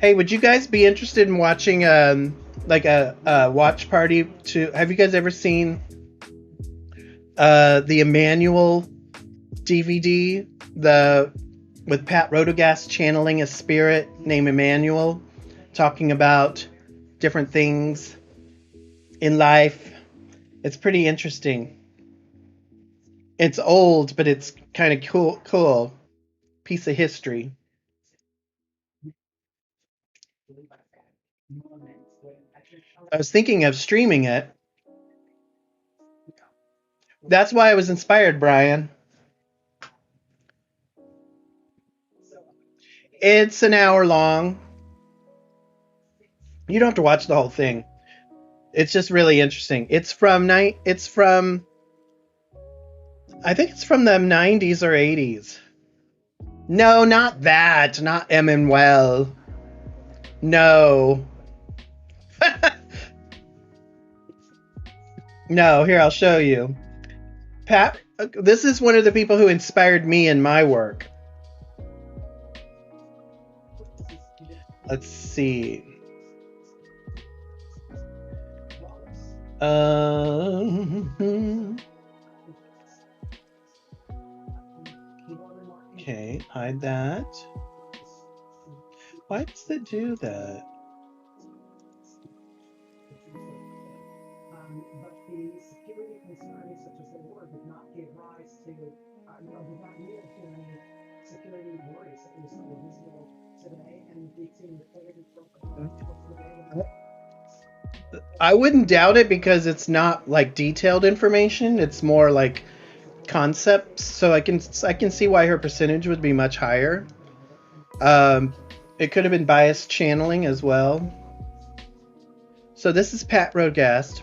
Hey, would you guys be interested in watching like a watch party to have you guys ever seen the Emmanuel DVD, the with Pat Rodogast channeling a spirit named Emmanuel, talking about different things in life. It's pretty interesting. It's old, but it's kind of cool piece of history. I was thinking of streaming it. That's why I was inspired, Brian. It's an hour long. You don't have to watch the whole thing. It's just really interesting. It's from I think it's from the 90s or 80s. No, not that. Not Emmanuel. No. No, here I'll show you. Pat, this is one of the people who inspired me in my work. Let's see. Okay, hide that. Why does it do that? I wouldn't doubt it because it's not like detailed information. It's more like concepts. So I can see why her percentage would be much higher. Um, it could have been biased channeling as well. So this is Pat Rodgast.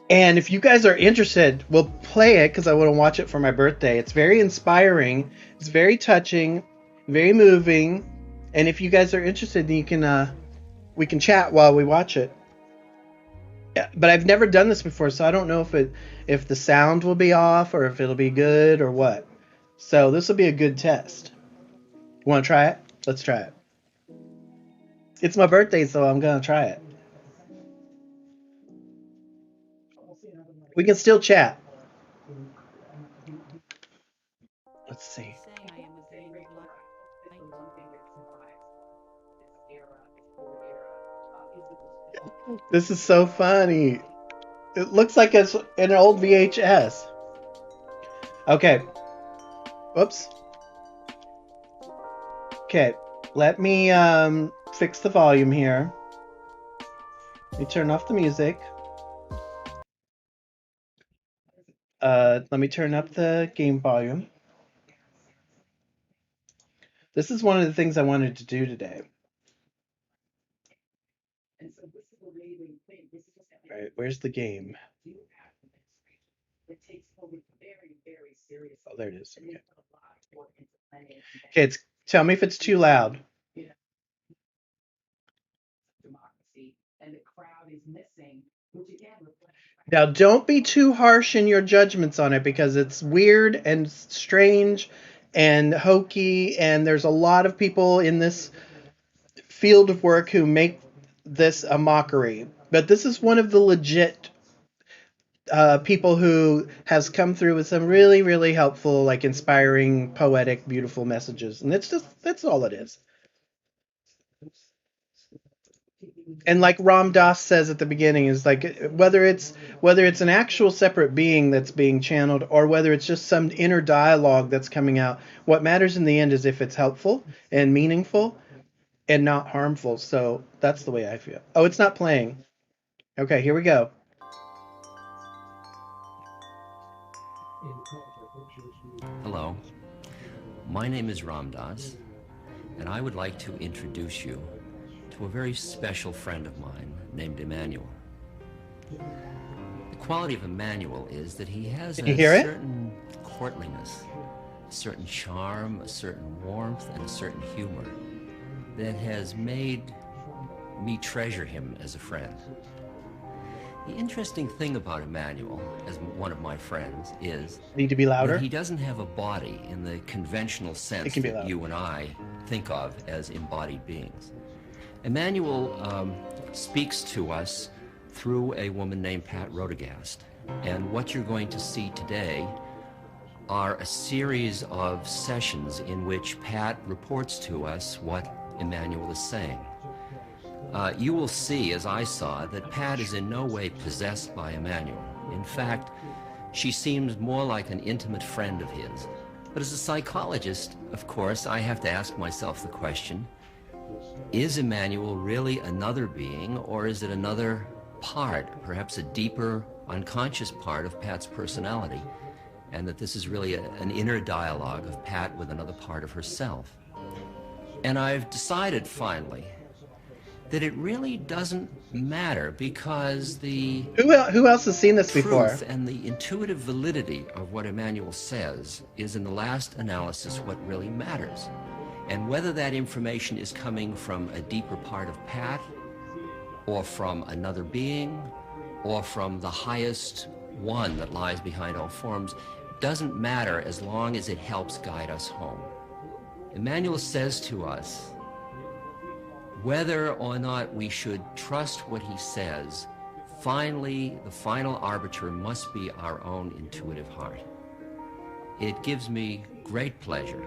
And if you guys are interested, we'll play it because I want to watch it for my birthday. It's very inspiring. It's very touching, very moving. And if you guys are interested, then you can we can chat while we watch it. Yeah, but I've never done this before, so I don't know if the sound will be off or if it'll be good or what. So this will be a good test. You want to try it? Let's try it. It's my birthday, so I'm gonna try it. We can still chat. Let's see. This is so funny. It looks like it's an old VHS. Okay. Whoops. Okay. Let me fix the volume here. Let me turn off the music. Let me turn up the game volume. This is one of the things I wanted to do today. All right, where's the game? Oh, there it is. Okay. Okay, tell me if it's too loud. Now, don't be too harsh in your judgments on it because it's weird and strange and hokey, and there's a lot of people in this field of work who make this a mockery. But this is one of the legit people who has come through with some really, really helpful, like inspiring, poetic, beautiful messages, and that's all it is. And like Ram Dass says at the beginning, is like whether it's an actual separate being that's being channeled or whether it's just some inner dialogue that's coming out. What matters in the end is if it's helpful and meaningful and not harmful. So that's the way I feel. Oh, it's not playing. Okay, here we go. Hello, my name is Ram Dass, and I would like to introduce you to a very special friend of mine named Emmanuel. The quality of Emmanuel is that he has Can you hear it? certain courtliness, a certain charm, a certain warmth, and a certain humor that has made me treasure him as a friend. The interesting thing about Emmanuel, as one of my friends, is Need to be louder. that he doesn't have a body in the conventional sense can be that loud. you and I think of as embodied beings. Emmanuel speaks to us through a woman named Pat Rodegast. And what you're going to see today are a series of sessions in which Pat reports to us what Emmanuel is saying. You will see, as I saw, that Pat is in no way possessed by Emmanuel. In fact, she seems more like an intimate friend of his. But as a psychologist, of course, I have to ask myself the question, is Emmanuel really another being, or is it another part, perhaps a deeper, unconscious part of Pat's personality, and that this is really an inner dialogue of Pat with another part of herself? And I've decided, finally, that it really doesn't matter, because the Who else has seen this before? truth and the intuitive validity of what Emmanuel says is, in the last analysis, what really matters. And whether that information is coming from a deeper part of Pat, or from another being, or from the highest one that lies behind all forms, doesn't matter as long as it helps guide us home. Emmanuel says to us, whether or not we should trust what he says, finally, the final arbiter must be our own intuitive heart. It gives me great pleasure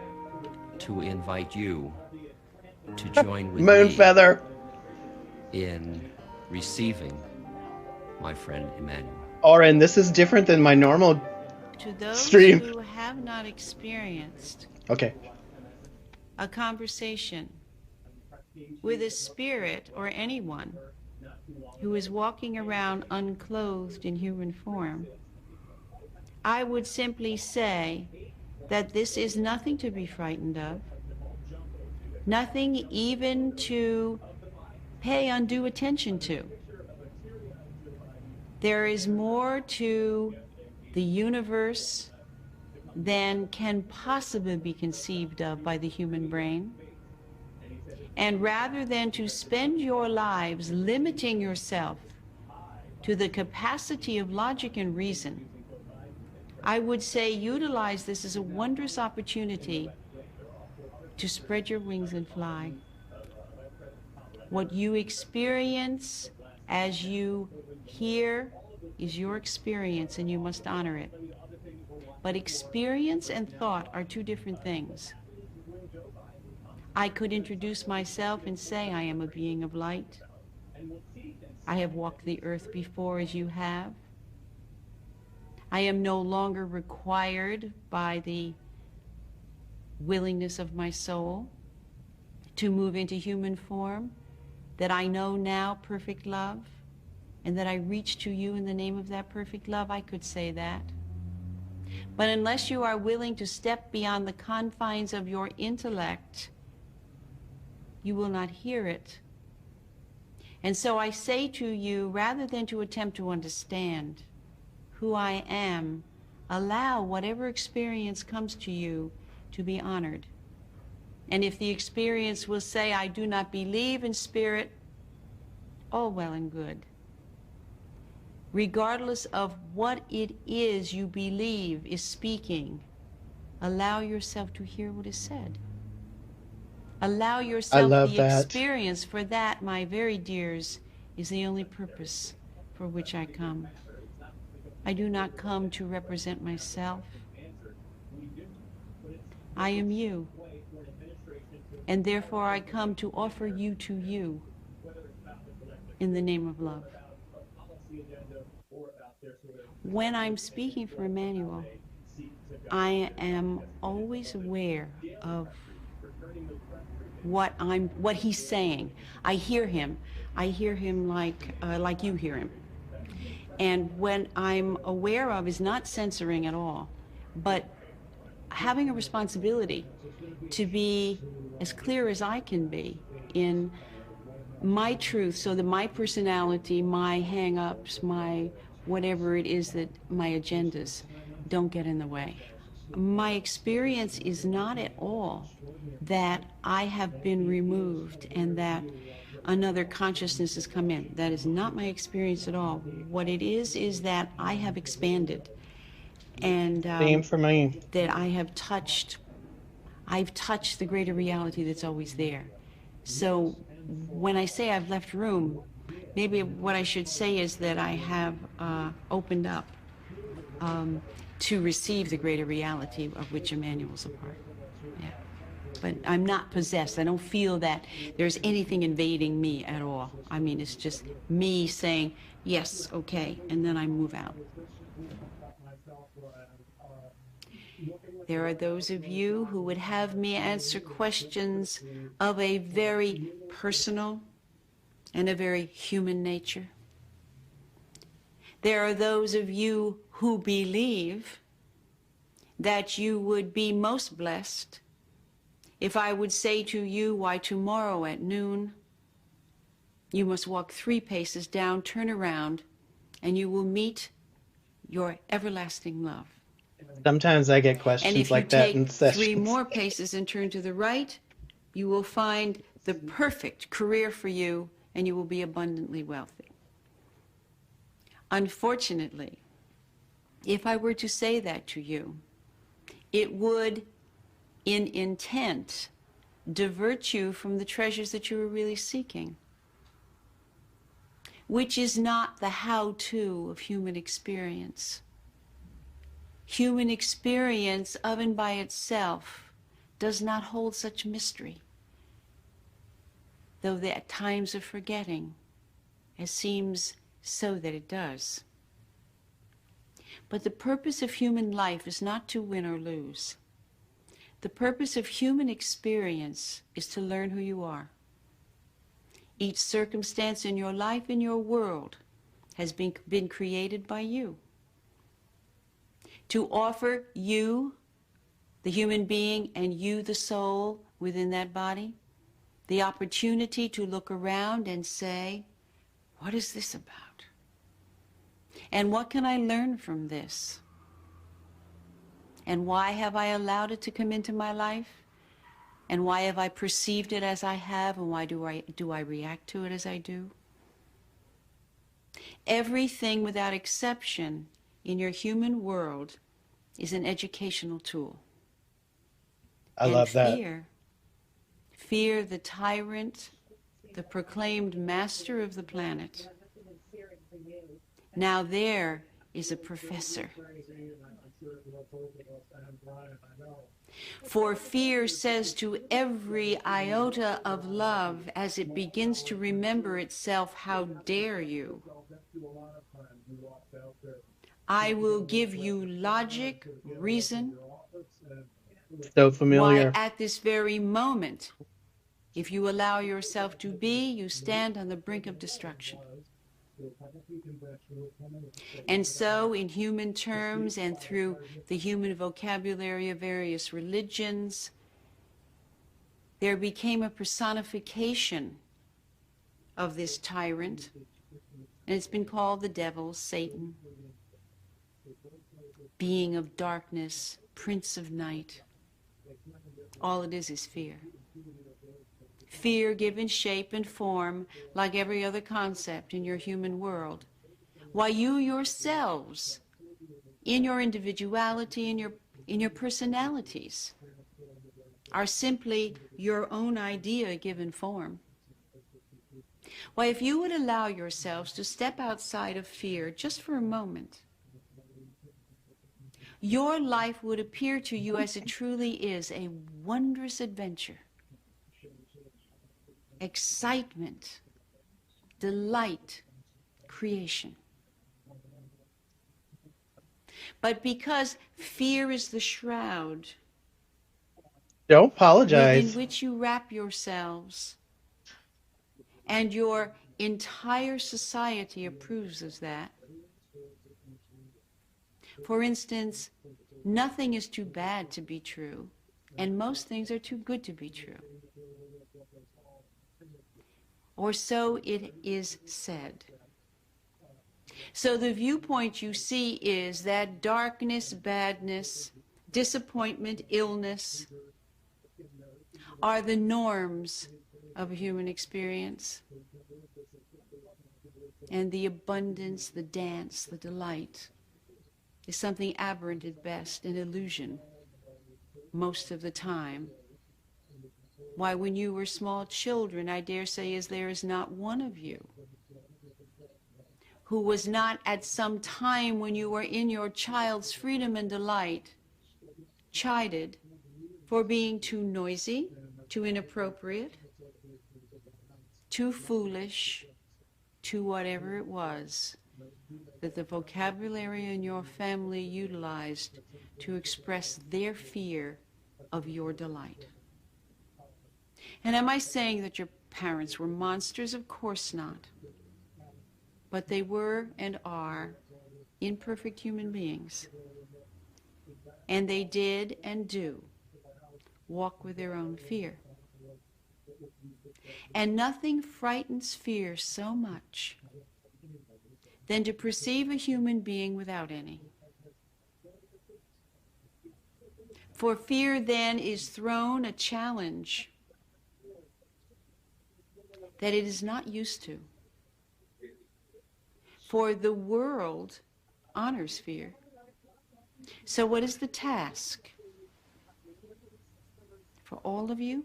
to invite you to join with Moon me feather. in receiving my friend Emmanuel. Oren, this is different than my normal To those stream. who have not experienced Okay. a conversation with a spirit or anyone who is walking around unclothed in human form, I would simply say that this is nothing to be frightened of, nothing even to pay undue attention to. There is more to the universe than can possibly be conceived of by the human brain. And rather than to spend your lives limiting yourself to the capacity of logic and reason, I would say utilize this as a wondrous opportunity to spread your wings and fly. What you experience as you hear is your experience, and you must honor it. But experience and thought are two different things. I could introduce myself and say I am a being of light. I have walked the earth before as you have. I am no longer required by the willingness of my soul to move into human form, that I know now perfect love, and that I reach to you in the name of that perfect love. I could say that. But unless you are willing to step beyond the confines of your intellect, you will not hear it. And so I say to you, rather than to attempt to understand who I am, allow whatever experience comes to you to be honored. And if the experience will say, I do not believe in spirit, all well and good. Regardless of what it is you believe is speaking, allow yourself to hear what is said. Allow yourself love the that. experience, for that, my very dears, is the only purpose for which I come. I do not come to represent myself. I am you. And therefore I come to offer you to you in the name of love. When I'm speaking for Emmanuel, I am always aware of what he's saying. I hear him. I hear him like you hear him. And when I'm aware of is not censoring at all, but having a responsibility to be as clear as I can be in my truth, so that my personality, my hang-ups, my whatever it is, that my agendas don't get in the way. My experience is not at all that I have been removed and that another consciousness has come in. That is not my experience at all. What it is that I have expanded, and Same for me. that I've touched the greater reality that's always there. So when I say I've left room, maybe what I should say is that I have opened up to receive the greater reality of which Emmanuel's a part. Yeah. But I'm not possessed. I don't feel that there's anything invading me at all. I mean, it's just me saying, yes, okay, and then I move out. There are those of you who would have me answer questions of a very personal and a very human nature. There are those of you who believe that you would be most blessed if I would say to you, why, tomorrow at noon, you must walk 3 paces down, turn around, and you will meet your everlasting love. Sometimes I get And questions if you like that in take 3 sessions. more paces and turn to the right, you will find the perfect career for you, and you will be abundantly wealthy. Unfortunately, if I were to say that to you, it would, in intent, divert you from the treasures that you are really seeking, which is not the how-to of human experience. Human experience of and by itself does not hold such mystery, though there are times of forgetting, it seems so that it does. But the purpose of human life is not to win or lose. The purpose of human experience is to learn who you are. Each circumstance in your life, in your world, has been created by you, to offer you, the human being, and you, the soul within that body, the opportunity to look around and say, what is this about? And what can I learn from this? And why have I allowed it to come into my life? And why have I perceived it as I have? And why do I react to it as I do? Everything without exception in your human world is an educational tool. I And love that. fear the tyrant, the proclaimed master of the planet. Now there is a professor. For fear says to every iota of love as it begins to remember itself, how dare you? I will give you logic, reason, So why familiar. at this very moment, if you allow yourself to be, you stand on the brink of destruction. And so, in human terms and through the human vocabulary of various religions, there became a personification of this tyrant, and it's been called the devil, Satan, being of darkness, prince of night. All it is fear. Fear given shape and form like every other concept in your human world, while you yourselves, in your individuality, in your personalities, are simply your own idea given form. Why, if you would allow yourselves to step outside of fear just for a moment, your life would appear to you as it truly is, a wondrous adventure, excitement, delight, creation. But because fear is the shroud Don't within apologize. which you wrap yourselves, and your entire society approves of that. For instance, nothing is too bad to be true, and most things are too good to be true. Or so it is said. So the viewpoint you see is that darkness, badness, disappointment, illness are the norms of a human experience. And the abundance, the dance, the delight is something aberrant at best, an illusion most of the time. Why, when you were small children, I dare say as there is not one of you who was not at some time when you were in your child's freedom and delight chided for being too noisy, too inappropriate, too foolish, too whatever it was that the vocabulary in your family utilized to express their fear of your delight. And am I saying that your parents were monsters? Of course not. But they were and are imperfect human beings. And they did and do walk with their own fear. And nothing frightens fear so much than to perceive a human being without any. For fear then is thrown a challenge that it is not used to. For the world honors fear. So what is the task for all of you?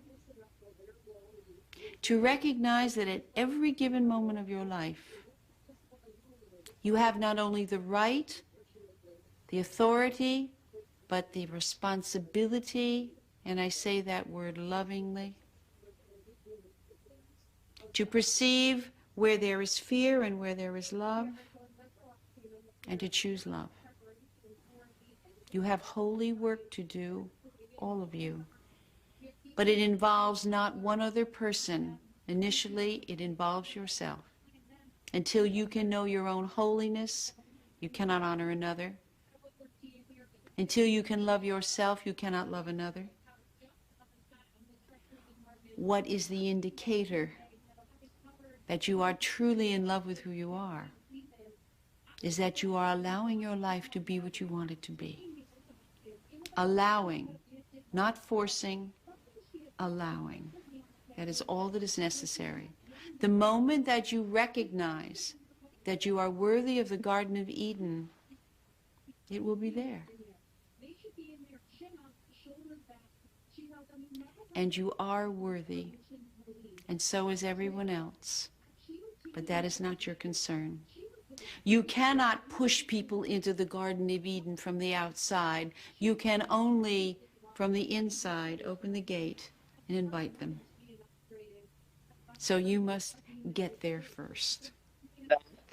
To recognize that at every given moment of your life, you have not only the right, the authority, but the responsibility, and I say that word lovingly, to perceive where there is fear and where there is love, and to choose love. You have holy work to do, all of you. But it involves not one other person. Initially, it involves yourself. Until you can know your own holiness, you cannot honor another. Until you can love yourself, you cannot love another. What is the indicator that you are truly in love with who you are? Is that you are allowing your life to be what you want it to be. Allowing, not forcing, allowing. That is all that is necessary. The moment that you recognize that you are worthy of the Garden of Eden, it will be there. And you are worthy, and so is everyone else. But that is not your concern. You cannot push people into the Garden of Eden from the outside. You can only, from the inside, open the gate and invite them. So you must get there first.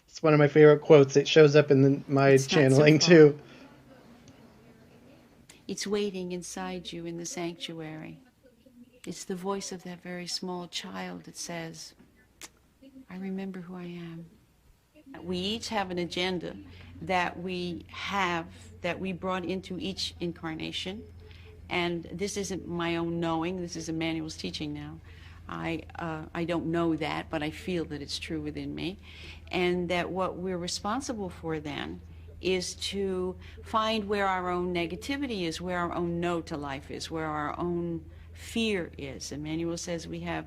It's one of my favorite quotes. It shows up in my It's not so channeling far. too. It's waiting inside you in the sanctuary. It's the voice of that very small child that says, I remember who I am. We each have an agenda that we brought into each incarnation. And this isn't my own knowing, this is Emmanuel's teaching now. I don't know that, but I feel that it's true within me. And that what we're responsible for then is to find where our own negativity is, where our own no to life is, where our own fear is. Emmanuel says we have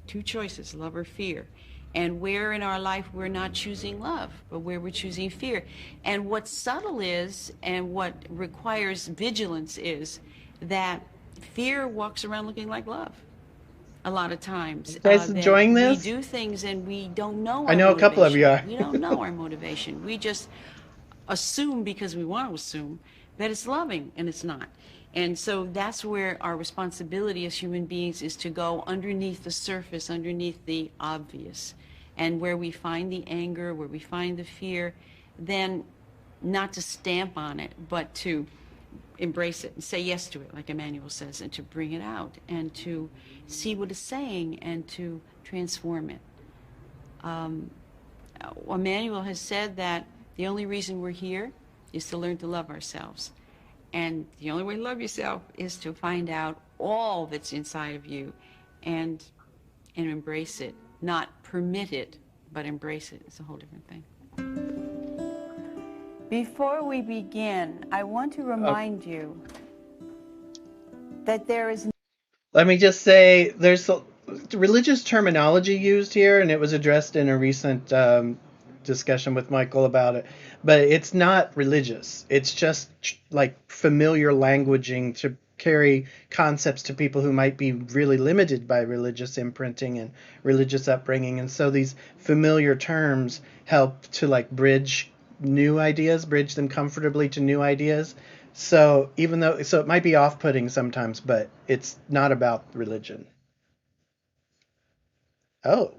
two choices, love or fear. And where in our life we're not choosing love, but where we're choosing fear. And what subtle is, and what requires vigilance is, that fear walks around looking like love. A lot of times, You guys enjoying we this? do things and we don't know I our know a couple of you are. motivation. We don't know our motivation. We just assume, because we want to assume, that it's loving, and it's not. And so that's where our responsibility as human beings is, to go underneath the surface, underneath the obvious. And where we find the anger, where we find the fear, then not to stamp on it, but to embrace it and say yes to it, like Emmanuel says, and to bring it out and to see what it's saying and to transform it. Emmanuel has said that the only reason we're here is to learn to love ourselves. And the only way to love yourself is to find out all that's inside of you and embrace it. Not permit it, but embrace it. It's a whole different thing. Before we begin, I want to remind you that there is... Let me just say, there's religious terminology used here, and it was addressed in a recent discussion with Michael about it. But it's not religious. It's just like familiar languaging to carry concepts to people who might be really limited by religious imprinting and religious upbringing. And so these familiar terms help to like bridge new ideas, bridge them comfortably to new ideas. So even though, so it might be off-putting sometimes, but it's not about religion. Oh,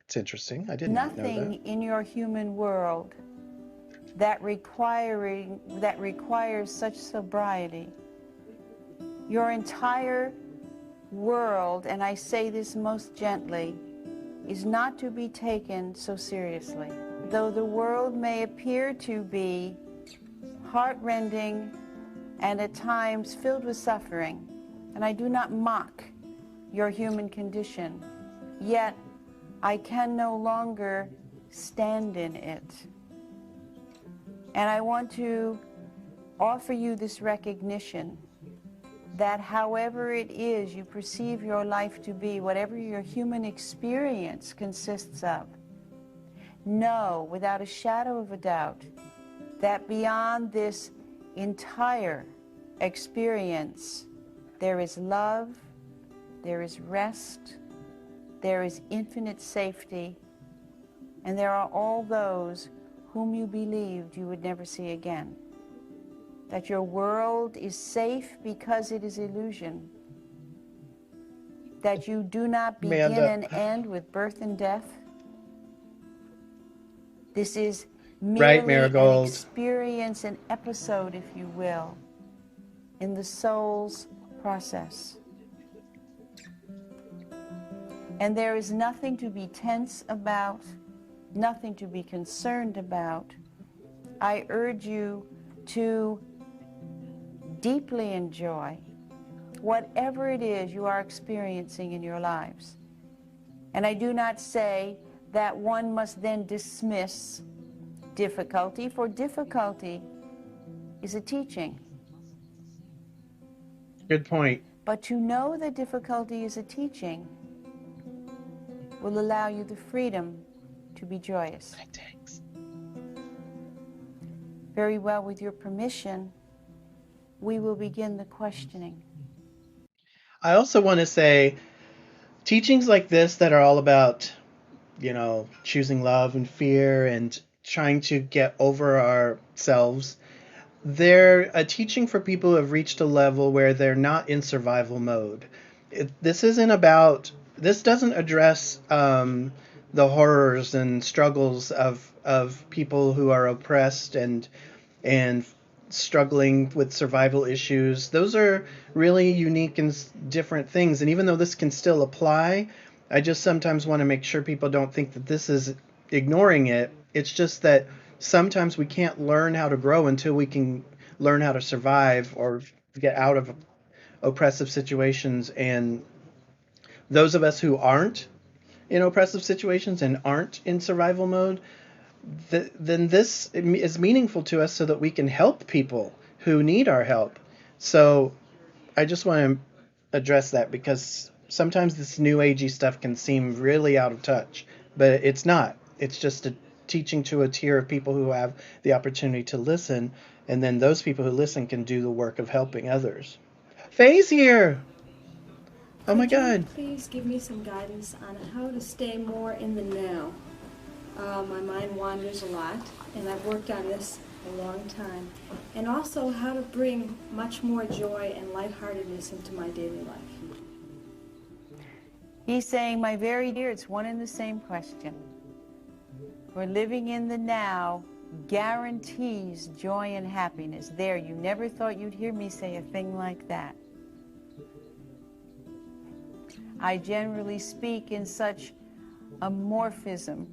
it's interesting. I did not know that. Nothing in your human world that requires such sobriety. Your entire world, and I say this most gently, is not to be taken so seriously. Though the world may appear to be heartrending and at times filled with suffering, and I do not mock your human condition, yet I can no longer stand in it. And I want to offer you this recognition that however it is you perceive your life to be, whatever your human experience consists of, know without a shadow of a doubt that beyond this entire experience, there is love, there is rest, there is infinite safety, and there are all those whom you believed you would never see again. That your world is safe because it is illusion. That you do not begin Amanda. and end with birth and death. This is Right, merely an Marigold. experience, an episode, if you will, in the soul's process. And there is nothing to be tense about, nothing to be concerned about. I urge you to deeply enjoy whatever it is you are experiencing in your lives. And I do not say that one must then dismiss difficulty, for difficulty is a teaching. Good point. But to know that difficulty is a teaching will allow you the freedom to be joyous. Thanks. Very well, with your permission, we will begin the questioning. I also want to say teachings like this that are all about, choosing love and fear and trying to get over ourselves, they're a teaching for people who have reached a level where they're not in survival mode. This doesn't address the horrors and struggles of people who are oppressed and struggling with survival issues. Those are really unique and different things. And even though this can still apply, I just sometimes want to make sure people don't think that this is ignoring it. It's just that sometimes we can't learn how to grow until we can learn how to survive or get out of oppressive situations. And those of us who aren't in oppressive situations and aren't in survival mode, then this is meaningful to us so that we can help people who need our help. So I just want to address that because sometimes this new agey stuff can seem really out of touch, but it's not. It's just a teaching to a tier of people who have the opportunity to listen, and then those people who listen can do the work of helping others. Faye's here. Oh my God. Could you please give me some guidance on how to stay more in the now? My mind wanders a lot, and I've worked on this a long time. And also how to bring much more joy and lightheartedness into my daily life. He's saying, my very dear, it's one and the same question. For living in the now guarantees joy and happiness. There, you never thought you'd hear me say a thing like that. I generally speak in such a morphism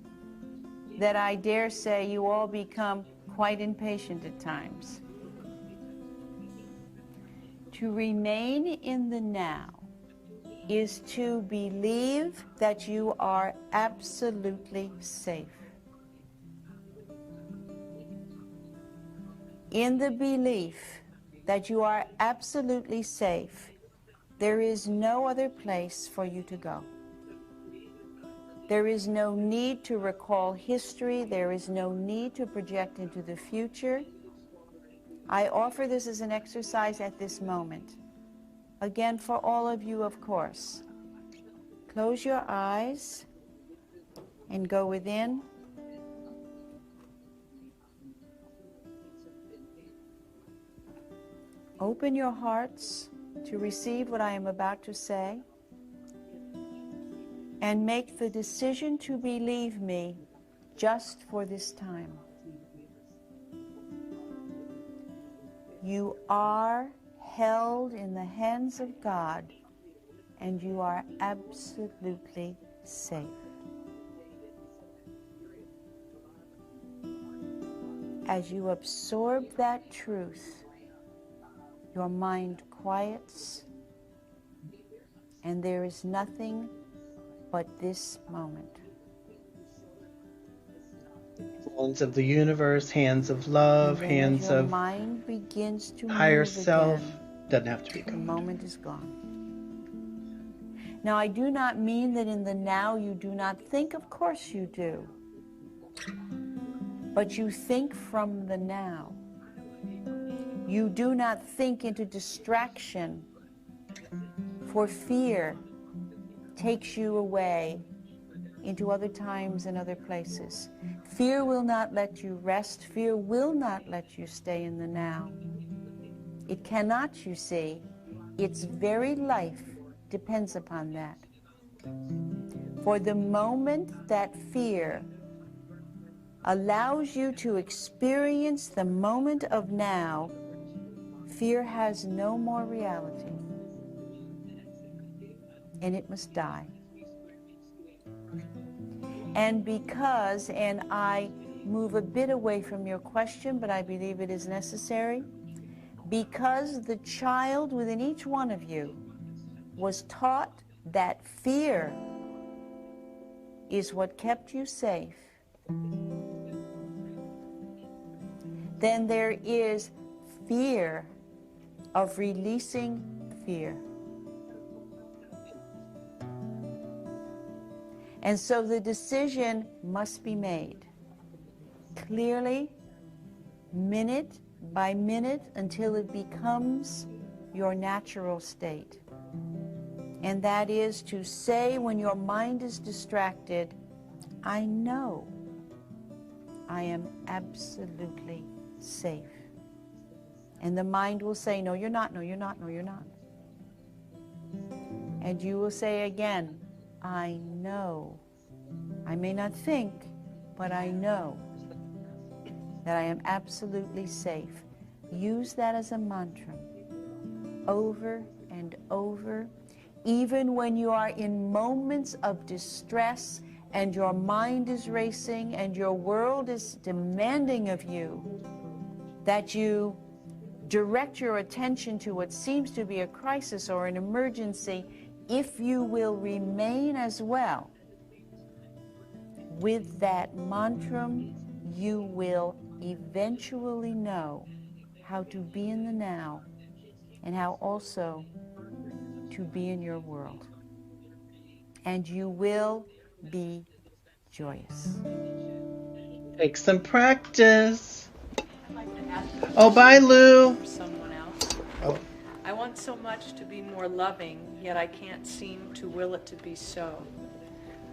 that I dare say you all become quite impatient at times. To remain in the now is to believe that you are absolutely safe. In the belief that you are absolutely safe, there is no other place for you to go. There is no need to recall history. There is no need to project into the future. I offer this as an exercise at this moment. Again, for all of you, of course, close your eyes and go within. Open your hearts to receive what I am about to say, and make the decision to believe me just for this time. You are held in the hands of God, and you are absolutely safe. As you absorb that truth, your mind quiets, and there is nothing but this moment. Hands of the universe, hands of love, And then as hands your of mind begins to higher move self. again, Doesn't have to be the God. moment is gone. Now, I do not mean that in the now you do not think. Of course you do. But you think from the now. You do not think into distraction, for fear takes you away into other times and other places. Fear will not let you rest. Fear will not let you stay in the now. It cannot, you see. Its very life depends upon that. For the moment that fear allows you to experience the moment of now, fear has no more reality, and it must die. And because, and I move a bit away from your question, but I believe it is necessary, because the child within each one of you was taught that fear is what kept you safe, then there is fear of releasing fear. And so the decision must be made clearly, minute by minute, until it becomes your natural state. And that is to say, when your mind is distracted, I know I am absolutely safe. And the mind will say, no, you're not, no, you're not, no, you're not. And you will say again, I know. I may not think, but I know that I am absolutely safe. Use that as a mantra over and over, even when you are in moments of distress and your mind is racing and your world is demanding of you that you direct your attention to what seems to be a crisis or an emergency. If you will remain as well with that mantra, you will eventually know how to be in the now and how also to be in your world. And you will be joyous. Take some practice. I'd like to ask a Oh, bye, question Lou. for someone else. Oh, I want so much to be more loving, yet I can't seem to will it to be so.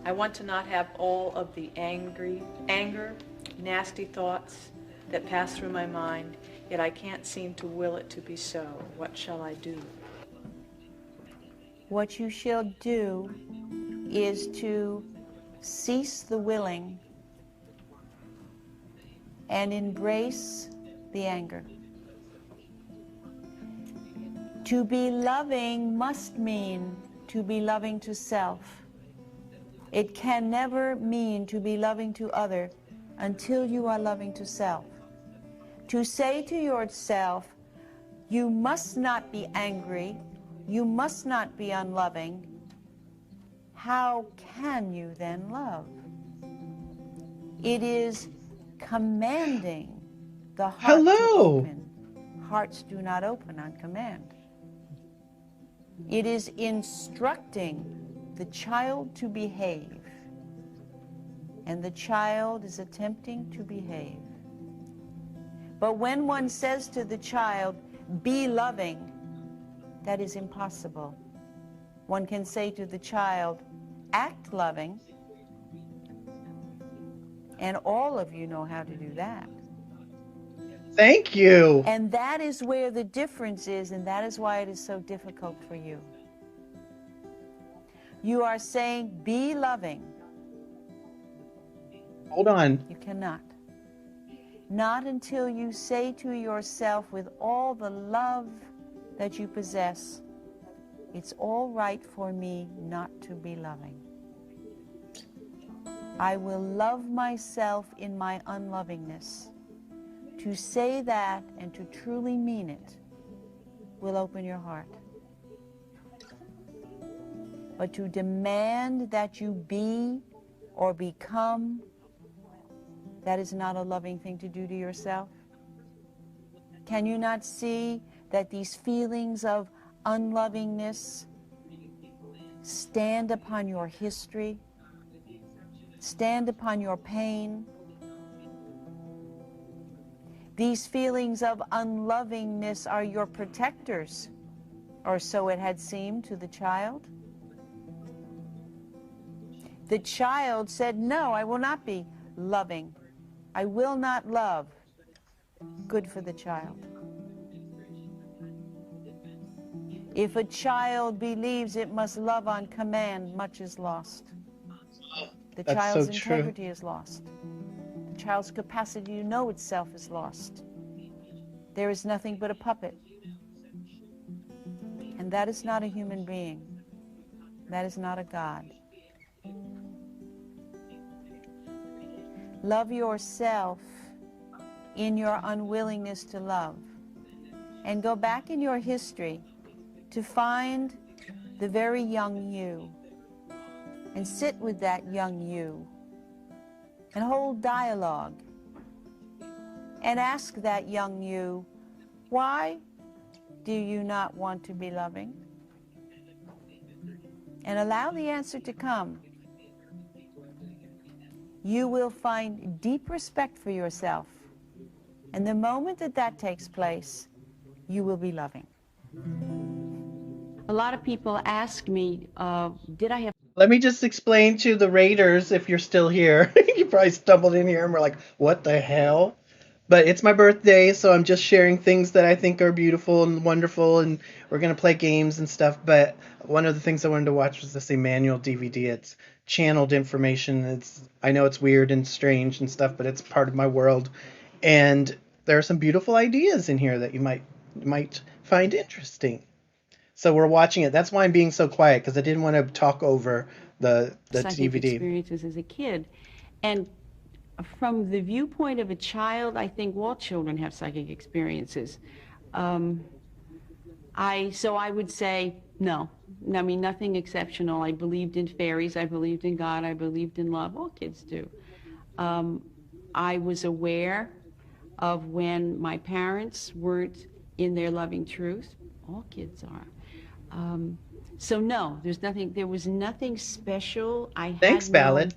I want to not have all of the anger, nasty thoughts that pass through my mind, yet I can't seem to will it to be so. What shall I do? What you shall do is to cease the willing and embrace the anger. To be loving must mean to be loving to self. It can never mean to be loving to other until you are loving to self. To say to yourself, you must not be angry, you must not be unloving, how can you then love? It is commanding the heart to hello. open. Hearts do not open on command. It is instructing the child to behave, and the child is attempting to behave. But when one says to the child, be loving, that is impossible. One can say to the child, act loving, and all of you know how to do that. Thank you. And that is where the difference is, and that is why it is so difficult for you. You are saying, be loving. Hold on. You cannot. Not until you say to yourself with all the love that you possess, it's all right for me not to be loving. I will love myself in my unlovingness. To say that and to truly mean it will open your heart. But to demand that you be or become, that is not a loving thing to do to yourself. Can you not see that these feelings of unlovingness stand upon your history, stand upon your pain? These feelings of unlovingness are your protectors, or so it had seemed to the child. The child said, no, I will not be loving. I will not love. Good for the child. If a child believes it must love on command, much is lost. The That's child's so true. integrity is lost. The child's capacity to know itself is lost. There is nothing but a puppet. And that is not a human being. That is not a God. Love yourself in your unwillingness to love. And go back in your history to find the very young you. And sit with that young you. And hold dialogue. And ask that young you, why do you not want to be loving? And allow the answer to come. You will find deep respect for yourself. And the moment that that takes place, you will be loving. A lot of people ask me, did I have... Let me just explain to the Raiders, if you're still here. You probably stumbled in here and were like, what the hell? But it's my birthday, so I'm just sharing things that I think are beautiful and wonderful, and we're going to play games and stuff. But one of the things I wanted to watch was this Emmanuel DVD. It's channeled information. I know it's weird and strange and stuff, but it's part of my world. And there are some beautiful ideas in here that you might find interesting. So we're watching it. That's why I'm being so quiet, because I didn't want to talk over the psychic DVD. experiences as a kid. And from the viewpoint of a child, I think all children have psychic experiences. So I would say no. I mean, nothing exceptional. I believed in fairies. I believed in God. I believed in love. All kids do. I was aware of when my parents weren't in their loving truth. All kids are. So no, there was nothing special. Thanks, Ballad.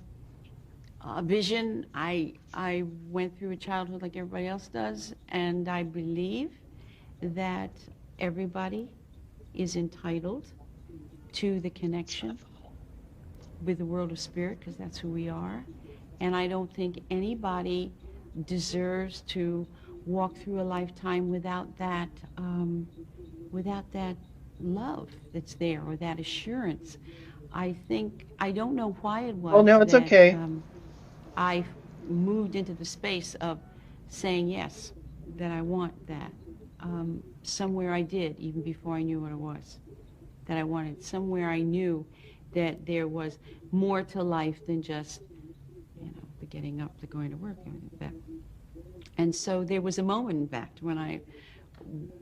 Vision. I went through a childhood like everybody else does, and I believe that everybody is entitled to the connection with the world of spirit, because that's who we are. And I don't think anybody deserves to walk through a lifetime without that love that's there, or that assurance. I don't know why it was. Oh, no, it's that, okay. I moved into the space of saying yes, that I want that. Somewhere I did, even before I knew what it was, that I wanted. Somewhere I knew that there was more to life than just, the getting up, the going to work, and that. And so there was a moment, in fact, when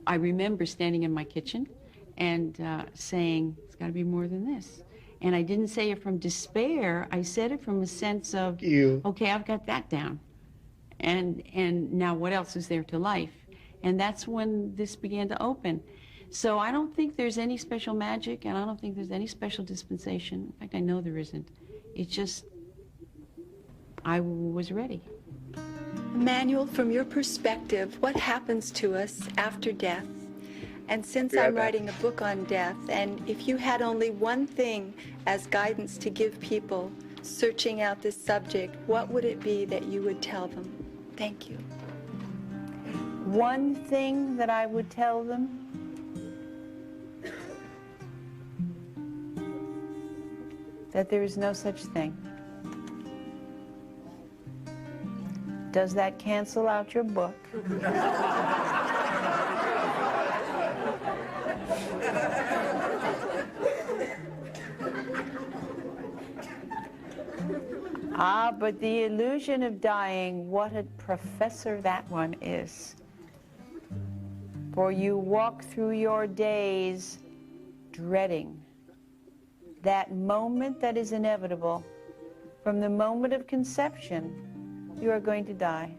I remember standing in my kitchen and saying, it's got to be more than this. And I didn't say it from despair. I said it from a sense of, okay, I've got that down. And now what else is there to life? And that's when this began to open. So I don't think there's any special magic, and I don't think there's any special dispensation. In fact, I know there isn't. It's just, I was ready. Emmanuel, from your perspective, what happens to us after death? And since Be right I'm back. writing a book on death, and if you had only one thing as guidance to give people searching out this subject, what would it be that you would tell them? Thank you. One thing that I would tell them, that there is no such thing. Does that cancel out your book? Ah, but the illusion of dying, what a professor that one is. For you walk through your days dreading that moment that is inevitable. From the moment of conception, you are going to die.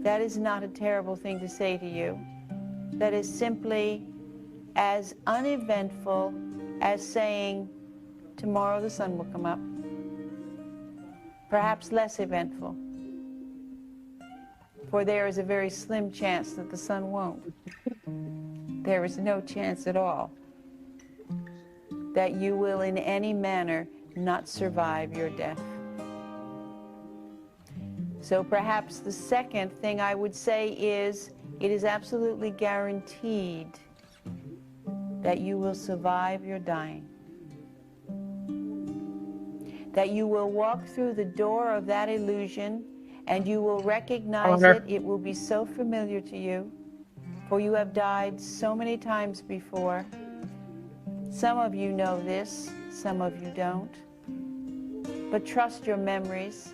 That is not a terrible thing to say to you. That is simply as uneventful as saying, tomorrow the sun will come up. Perhaps less eventful. For there is a very slim chance that the sun won't. There is no chance at all that you will in any manner not survive your death. So perhaps the second thing I would say is, it is absolutely guaranteed that you will survive your dying. That you will walk through the door of that illusion and you will recognize it. It will be so familiar to you, for you have died so many times before. Some of you know this, some of you don't. But trust your memories.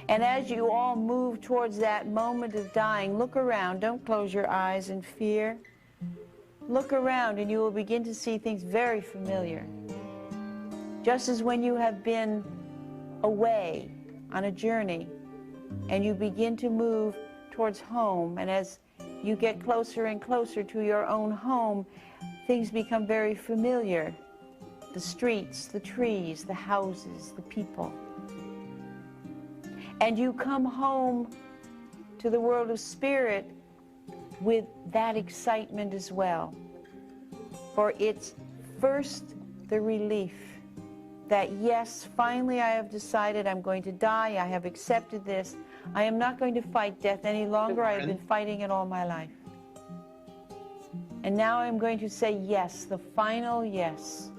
And as you all move towards that moment of dying, look around. Don't close your eyes in fear. Look around and you will begin to see things very familiar. Just as when you have been away on a journey and you begin to move towards home, and as you get closer and closer to your own home, things become very familiar. The streets, the trees, the houses, the people. And you come home to the world of spirit with that excitement as well. For it's first the relief that yes, finally I have decided I'm going to die. I have accepted this. I am not going to fight death any longer. I have been fighting it all my life. And now I'm going to say yes, the final yes.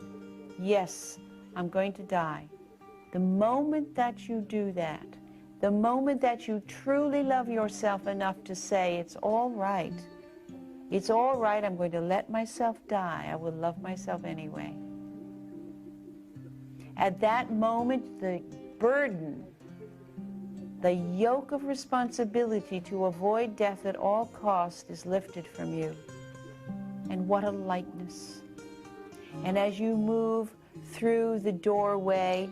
Yes, I'm going to die. The moment that you do that, the moment that you truly love yourself enough to say, it's all right. It's all right, I'm going to let myself die. I will love myself anyway. At that moment, the burden, the yoke of responsibility to avoid death at all costs is lifted from you. And what a lightness. And as you move through the doorway,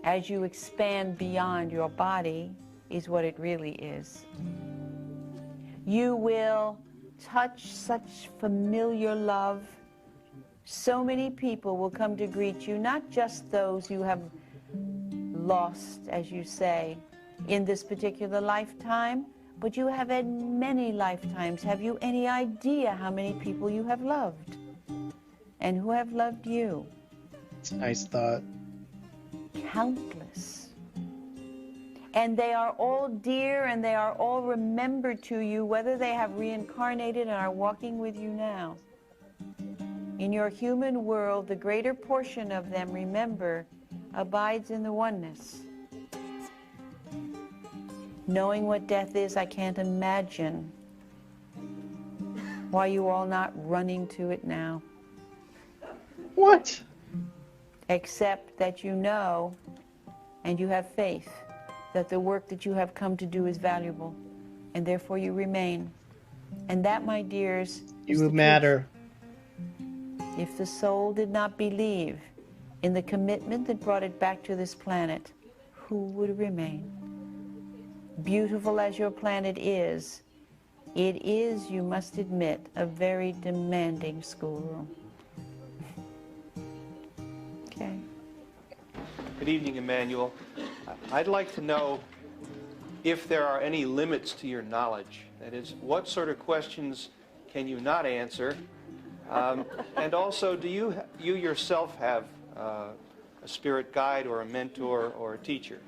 as you expand beyond your body, is what it really is. You will touch such familiar love. So many people will come to greet you, not just those you have lost, as you say, in this particular lifetime, but you have had many lifetimes. Have you any idea how many people you have loved and who have loved you? It's a nice thought. Countless. And they are all dear and they are all remembered to you, whether they have reincarnated and are walking with you now. In your human world, the greater portion of them, remember, abides in the oneness. Knowing what death is, I can't imagine why you all not running to it now. What? Except that you know and you have faith that the work that you have come to do is valuable, and therefore you remain. And that, my dears, is You the matter. truth. If the soul did not believe in the commitment that brought it back to this planet, who would remain? Beautiful as your planet is, it is, you must admit, a very demanding schoolroom. Okay. Good evening, Emmanuel. I'd like to know if there are any limits to your knowledge. That is, what sort of questions can you not answer? And also, do you yourself have a spirit guide or a mentor or a teacher?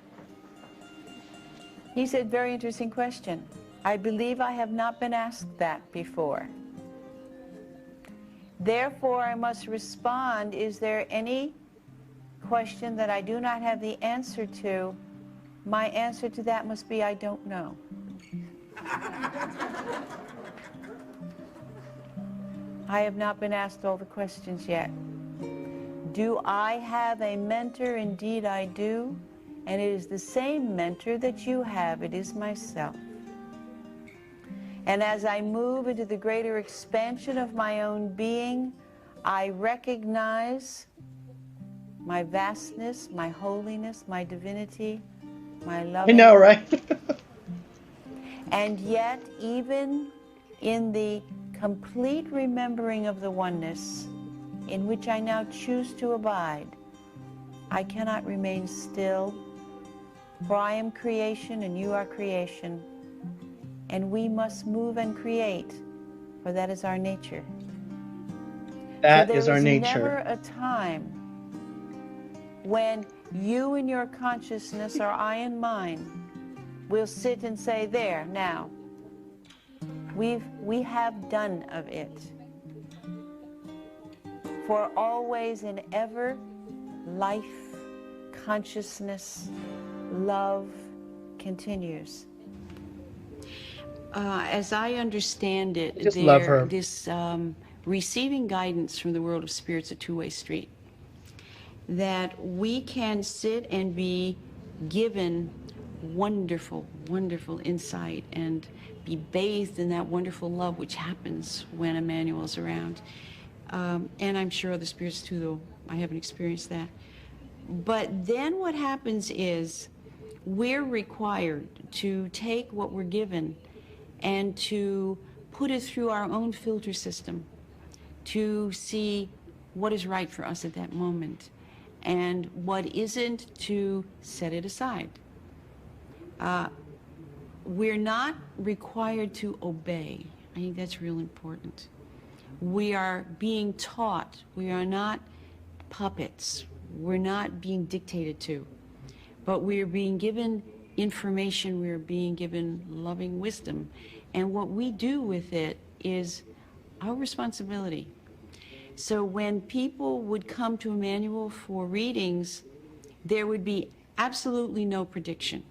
He said, very interesting question. I believe I have not been asked that before. Therefore, I must respond, is there any question that I do not have the answer to? My answer to that must be, I don't know. I have not been asked all the questions yet. Do I have a mentor? Indeed, I do. And it is the same mentor that you have. It is myself. And as I move into the greater expansion of my own being, I recognize my vastness, my holiness, my divinity, my love. I know, right? And yet, even in the complete remembering of the oneness in which I now choose to abide, I cannot remain still, for I am creation and you are creation, and we must move and create, for that is our nature. That is our nature. There is never a time when you in your consciousness or I in mine will sit and say, there, now, we have done of it. For always and ever, life, consciousness, love continues. As I understand it, I just love her. This receiving guidance from the world of spirit's a two-way street. That we can sit and be given wonderful, wonderful insight and be bathed in that wonderful love which happens when Emmanuel's around. And I'm sure other spirits too, though I haven't experienced that. But then what happens is we're required to take what we're given and to put it through our own filter system to see what is right for us at that moment and what isn't, to set it aside. We're not required to obey. I think that's real important. We are being taught. We are not puppets. We're not being dictated to. But we're being given information. We're being given loving wisdom. And what we do with it is our responsibility. So when people would come to Emmanuel for readings, there would be absolutely no prediction.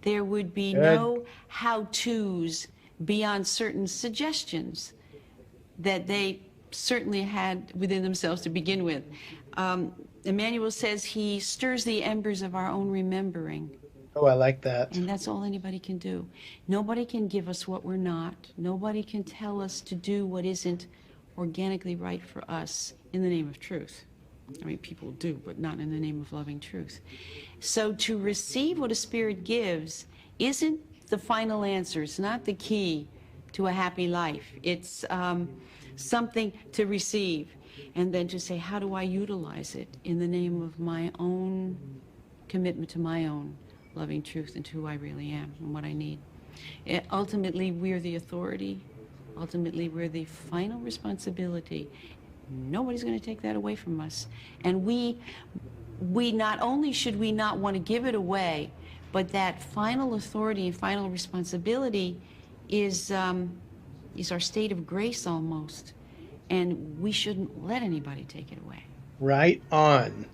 There would be no how-tos beyond certain suggestions that they certainly had within themselves to begin with. Emmanuel says he stirs the embers of our own remembering. Oh, I like that. And that's all anybody can do. Nobody can give us what we're not. Nobody can tell us to do what isn't organically right for us in the name of truth. I mean, people do, but not in the name of loving truth. So to receive what a spirit gives isn't the final answer. It's not the key to a happy life. It's something to receive and then to say, how do I utilize it in the name of my own commitment to my own loving truth and to who I really am and what I need. Ultimately, we're the authority. Ultimately, we're the final responsibility. Nobody's going to take that away from us. And we not only should we not want to give it away, but that final authority and final responsibility is our state of grace almost. And we shouldn't let anybody take it away. Right on.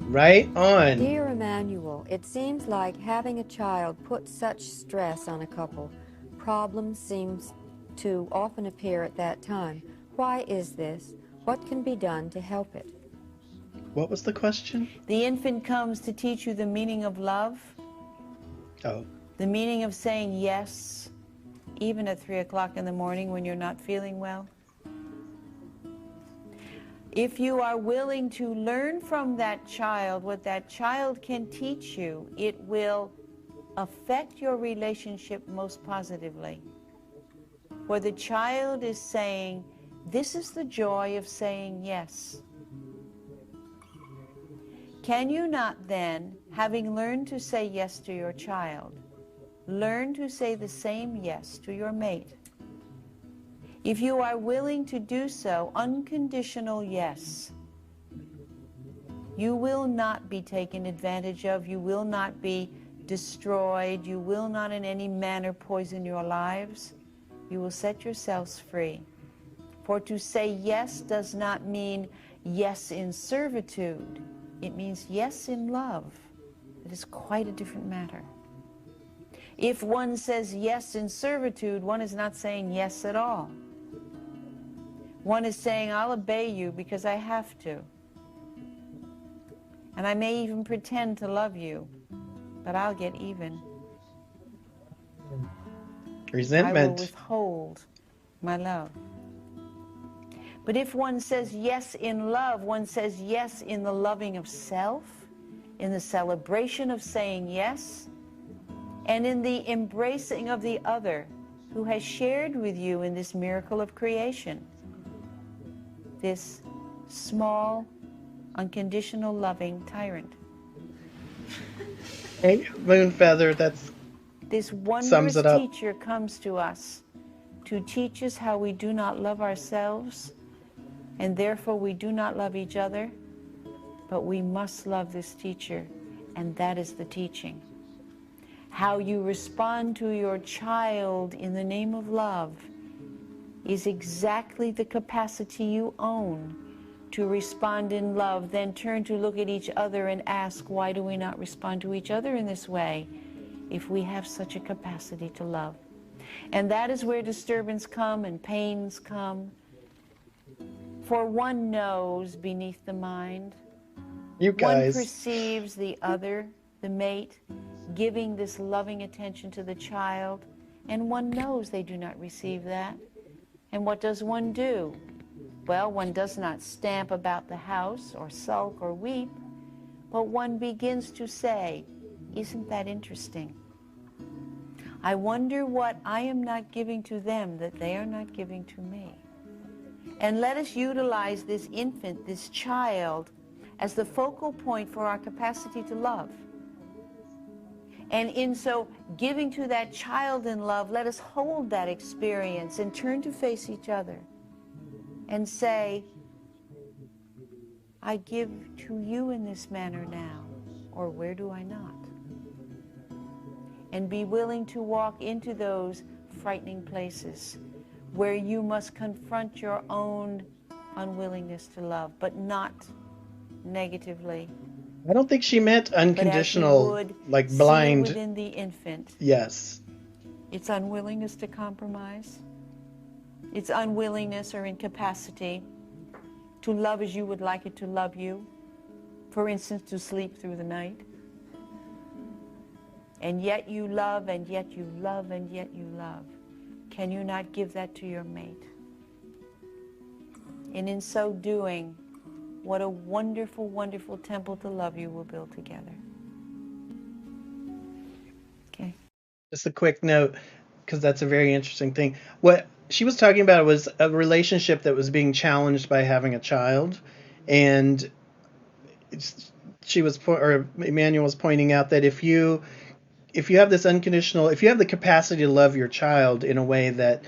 Right on. Dear Emmanuel, it seems like having a child puts such stress on a couple. Problems seems to often appear at that time. Why is this? What can be done to help it? What was the question? The infant comes to teach you the meaning of love. Oh. The meaning of saying yes, even at 3 o'clock in the morning when you're not feeling well. If you are willing to learn from that child what that child can teach you, it will affect your relationship most positively. Where the child is saying, this is the joy of saying yes. Can you not then, having learned to say yes to your child, learn to say the same yes to your mate. If you are willing to do so, unconditional yes, you will not be taken advantage of, you will not be destroyed, you will not in any manner poison your lives. You will set yourselves free. For to say yes does not mean yes in servitude. It means yes in love. It is quite a different matter. If one says yes in servitude, one is not saying yes at all. One is saying, I'll obey you because I have to. And I may even pretend to love you, but I'll get even. Resentment. I will withhold my love. But if one says yes in love, one says yes in the loving of self, in the celebration of saying yes, and in the embracing of the other who has shared with you in this miracle of creation, this small, unconditional, loving tyrant. Hey, Moonfeather, that's This sums wondrous it up. teacher comes to us to teach us how we do not love ourselves, and therefore we do not love each other, but we must love this teacher, and that is the teaching. How you respond to your child in the name of love is exactly the capacity you own to respond in love. Then turn to look at each other and ask, why do we not respond to each other in this way if we have such a capacity to love? And that is where disturbance come and pains come. For one knows beneath the mind, You one guys. perceives the other, the mate, giving this loving attention to the child, and one knows they do not receive that. And what does one do? Well, one does not stamp about the house or sulk or weep, but one begins to say, isn't that interesting? I wonder what I am not giving to them that they are not giving to me. And let us utilize this infant, this child, as the focal point for our capacity to love. And in so giving to that child in love, let us hold that experience and turn to face each other and say, I give to you in this manner now, or where do I not? And be willing to walk into those frightening places where you must confront your own unwillingness to love, but not negatively, I don't think she meant but as you unconditional, would like see it blind. within the infant. Yes. Its unwillingness to compromise, its unwillingness or incapacity to love as you would like it to love you, for instance, to sleep through the night. And yet you love, and yet you love, and yet you love. Can you not give that to your mate? And in so doing, what a wonderful, wonderful temple to love you will build together. Okay. Just a quick note, because that's a very interesting thing. What she was talking about was a relationship that was being challenged by having a child, and she was, or Emmanuel was pointing out that if you have this unconditional, if you have the capacity to love your child in a way that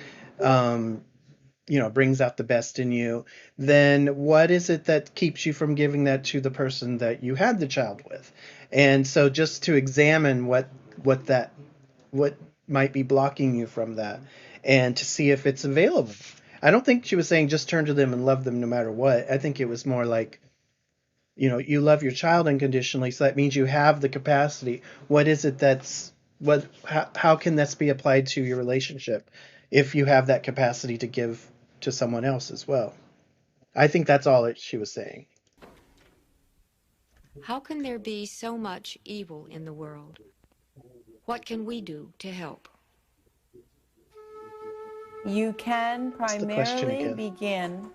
brings out the best in you, then what is it that keeps you from giving that to the person that you had the child with? And so just to examine what might be blocking you from that, and to see if it's available. I don't think she was saying just turn to them and love them no matter what. I think it was more like, you love your child unconditionally, so that means you have the capacity. What is it how can this be applied to your relationship if you have that capacity to give to someone else as well? I think that's all she was saying. How can there be so much evil in the world? What can we do to help? You can That's the question primarily again. begin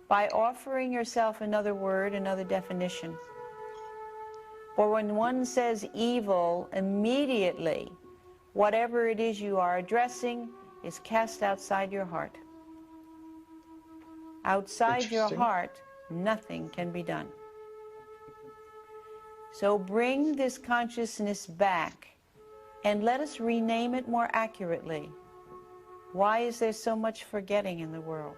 by offering yourself another word, another definition. For when one says evil, immediately, whatever it is you are addressing is cast outside your heart. Outside your Interesting. heart, nothing can be done. So bring this consciousness back And let us rename it more accurately. Why is there so much forgetting in the world?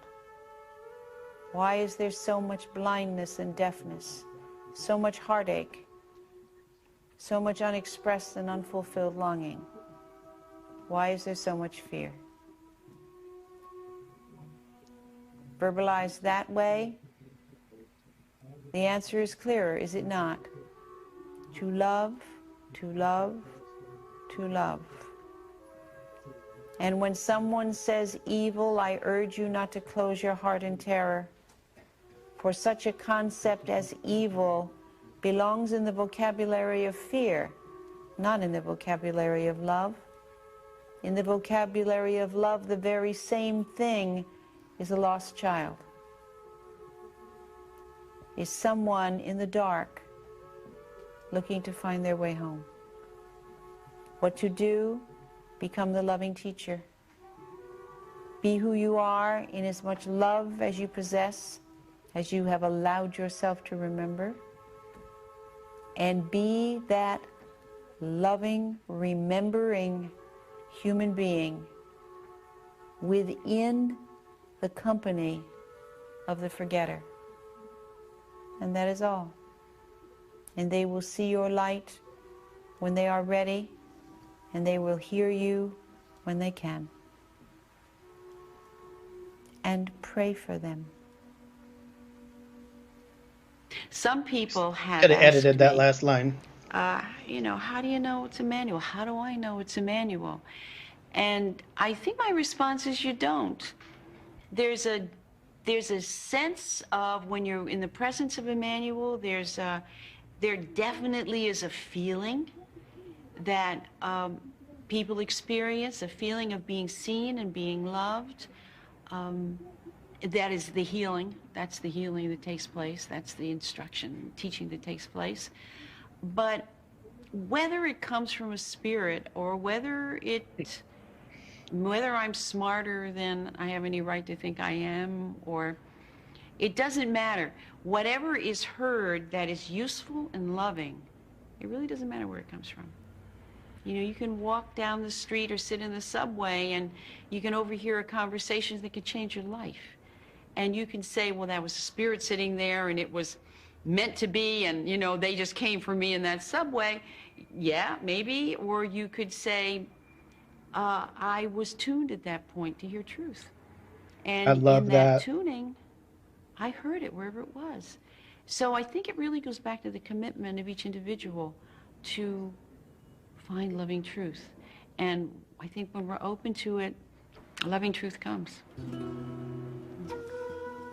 Why is there so much blindness and deafness, so much heartache, so much unexpressed and unfulfilled longing? Why is there so much fear? Verbalized that way, the answer is clearer, is it not? To love, to love, to love. And when someone says evil, I urge you not to close your heart in terror. For such a concept as evil belongs in the vocabulary of fear, not in the vocabulary of love. In the vocabulary of love, the very same thing is a lost child, is someone in the dark looking to find their way home. What to do? Become the loving teacher. Be who you are in as much love as you possess, as you have allowed yourself to remember, and be that loving, remembering human being within the company of the forgetter. And that is all. And they will see your light when they are ready, and they will hear you when they can. And pray for them. Some people have Could have asked edited that me, last line. you know, how do you know it's Emmanuel? How do I know it's Emmanuel? And I think my response is you don't. There's a sense of when you're in the presence of Emmanuel, there definitely is a feeling that people experience, a feeling of being seen and being loved. That is the healing. That's the healing that takes place. That's the instruction, teaching that takes place. But whether it comes from a spirit or whether I'm smarter than I have any right to think I am, or it doesn't matter. Whatever is heard that is useful and loving, it really doesn't matter where it comes from. You know, you can walk down the street or sit in the subway and you can overhear a conversation that could change your life. And you can say, well, that was a spirit sitting there and it was meant to be, and, you know, they just came for me in that subway. Yeah, maybe. Or you could say, I was tuned at that point to hear truth. I And love in that that. tuning, I heard it wherever it was. So I think it really goes back to the commitment of each individual to find loving truth. And I think when we're open to it, loving truth comes.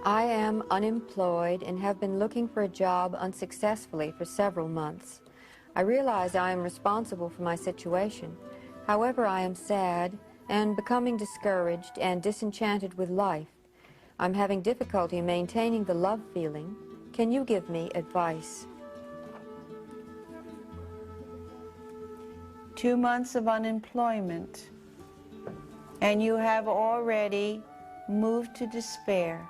I am unemployed and have been looking for a job unsuccessfully for several months. I realize I am responsible for my situation. However, I am sad and becoming discouraged and disenchanted with life. I'm having difficulty maintaining the love feeling. Can you give me advice? 2 months of unemployment, and you have already moved to despair.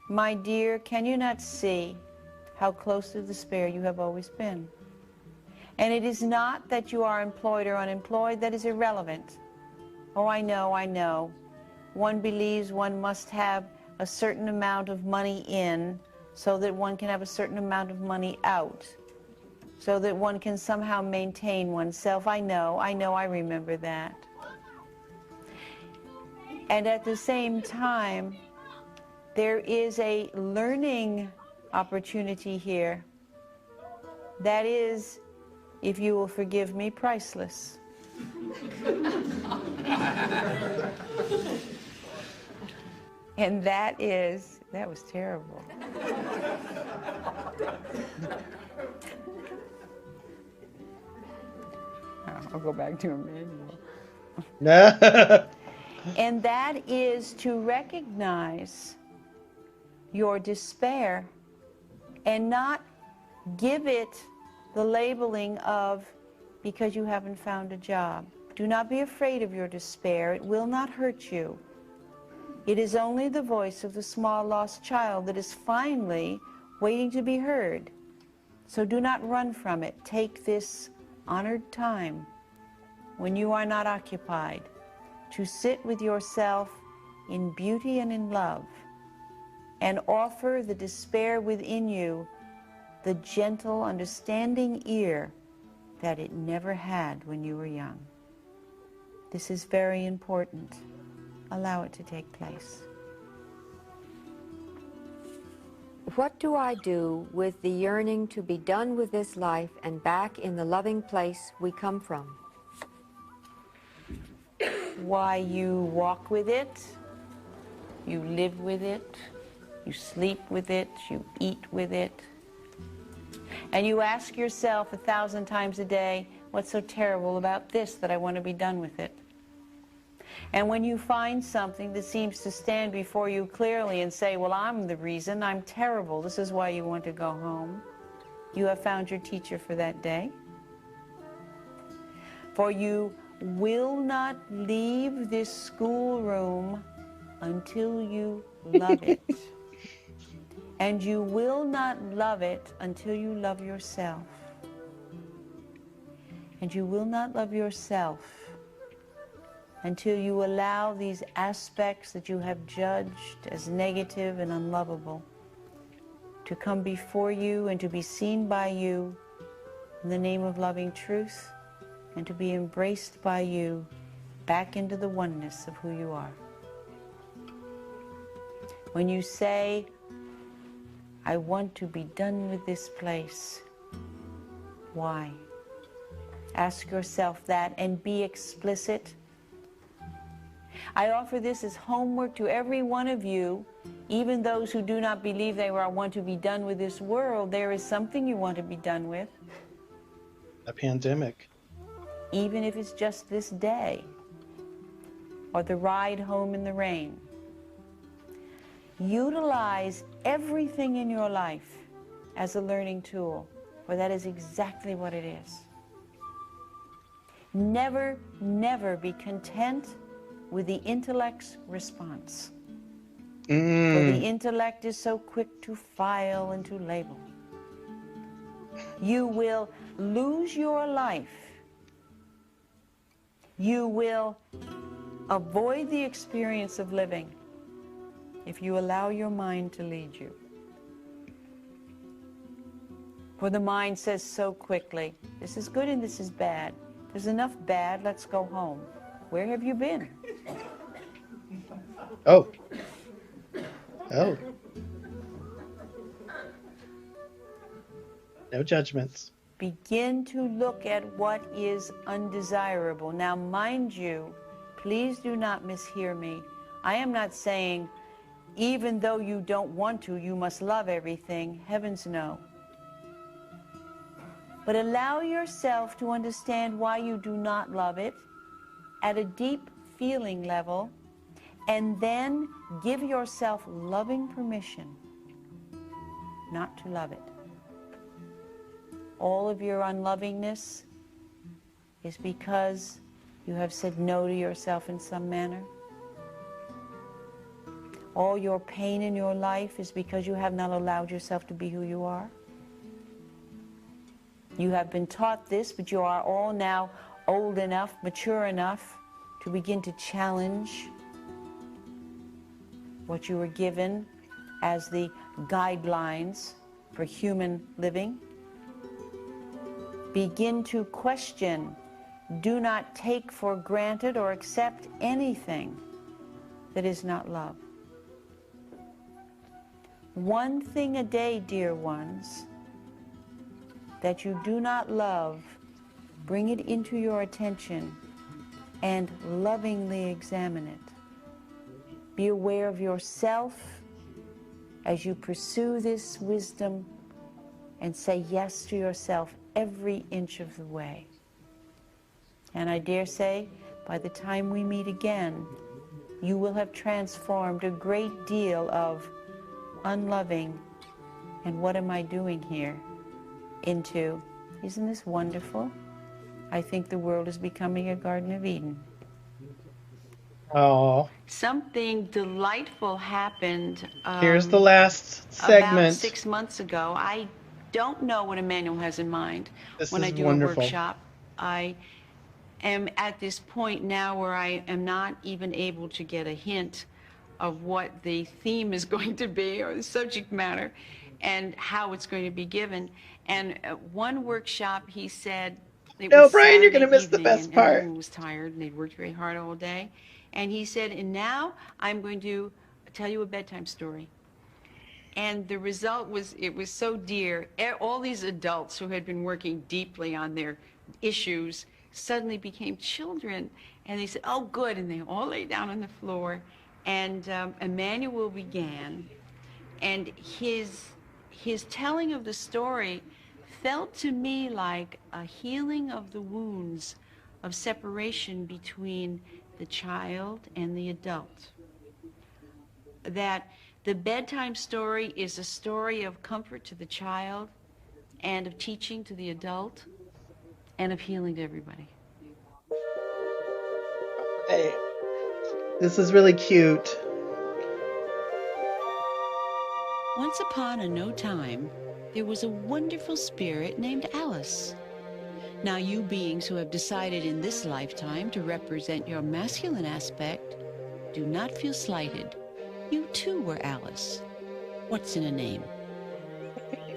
My dear, can you not see how close to despair you have always been? And it is not that you are employed or unemployed, that is irrelevant. Oh, I know. One believes one must have a certain amount of money in so that one can have a certain amount of money out, so that one can somehow maintain oneself. I know, I remember that. And at the same time, there is a learning opportunity here that is, if you will forgive me, priceless. And that was terrible. I'll go back to Emmanuel. And that is to recognize your despair and not give it the labeling of because you haven't found a job. Do not be afraid of your despair. It will not hurt you. It is only the voice of the small lost child that is finally waiting to be heard. So do not run from it. Take this honored time when you are not occupied, to sit with yourself in beauty and in love, and offer the despair within you the gentle, understanding ear that it never had when you were young. This is very important. Allow it to take place. What do I do with the yearning to be done with this life and back in the loving place we come from? Why, you walk with it, you live with it, you sleep with it, you eat with it. And you ask yourself 1,000 times a day, what's so terrible about this that I want to be done with it? And when you find something that seems to stand before you clearly and say, well, I'm the reason, I'm terrible, this is why you want to go home, you have found your teacher for that day. For you will not leave this schoolroom until you love it. And you will not love it until you love yourself. And you will not love yourself until you allow these aspects that you have judged as negative and unlovable to come before you and to be seen by you in the name of loving truth, and to be embraced by you back into the oneness of who you are. When you say, I want to be done with this place, why? Ask yourself that and be explicit. I offer this as homework to every one of you, even those who do not believe they want to be done with this world. There is something you want to be done with. A pandemic. Even if it's just this day, or the ride home in the rain. Utilize everything in your life as a learning tool, for that is exactly what it is. Never, never be content with the intellect's response. For the intellect is so quick to file and to label. You will lose your life. You will avoid the experience of living if you allow your mind to lead you. For the mind says so quickly, this is good and this is bad. There's enough bad, let's go home. Where have you been? Oh. No judgments. Begin to look at what is undesirable. Now, mind you, please do not mishear me. I am not saying, even though you don't want to, you must love everything. Heavens no. But allow yourself to understand why you do not love it at a deep feeling level, and then give yourself loving permission not to love it. All of your unlovingness is because you have said no to yourself in some manner. All your pain in your life is because you have not allowed yourself to be who you are. You have been taught this, but you are all now old enough, mature enough to begin to challenge what you were given as the guidelines for human living. Begin to question. Do not take for granted or accept anything that is not love. One thing a day, dear ones, that you do not love, bring it into your attention and lovingly examine it. Be aware of yourself as you pursue this wisdom and say yes to yourself every inch of the way. And I dare say, by the time we meet again, you will have transformed a great deal of unloving and what am I doing here into, isn't this wonderful? I think the world is becoming a Garden of Eden. Oh. Something delightful happened. Here's the last segment. About 6 months ago. I don't know what Emmanuel has in mind This when is I do wonderful. a workshop. I am at this point now where I am not even able to get a hint of what the theme is going to be or the subject matter and how it's going to be given. And at one workshop, he said, it No, was Brian, you're Saturday gonna miss the evening, best and part. everyone was tired, and they'd worked very hard all day. And he said, and now I'm going to tell you a bedtime story. And the result was, it was so dear. All these adults who had been working deeply on their issues suddenly became children. And they said, oh, good. And they all lay down on the floor. And Emmanuel began. And his telling of the story felt to me like a healing of the wounds of separation between the child and the adult. That the bedtime story is a story of comfort to the child and of teaching to the adult and of healing to everybody. Hey, this is really cute. Once upon a no time, there was a wonderful spirit named Alice. Now you beings who have decided in this lifetime to represent your masculine aspect, do not feel slighted. You too were Alice. What's in a name?